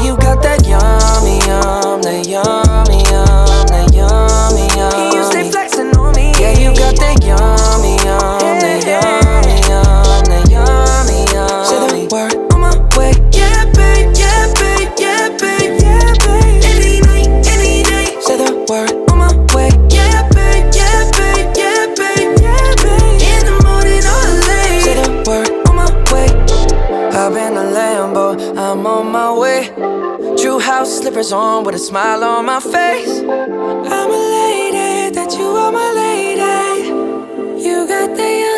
you got that yummy, that yummy, that yummy, yum. You stay flexing on me. Yeah, you got that yummy, that yummy, that yummy, yum. Say the word on my way. Yeah, babe, yeah, babe, yeah, babe, yeah, babe. Any night, any day. Say the word on my way. Yeah, babe, yeah, babe, yeah, babe, yeah, babe. In the morning or late. Say the word on my way. Hop in the Lambo, I'm on my way. True house slippers on with a smile on my face. I'm elated that you are my lady. You got the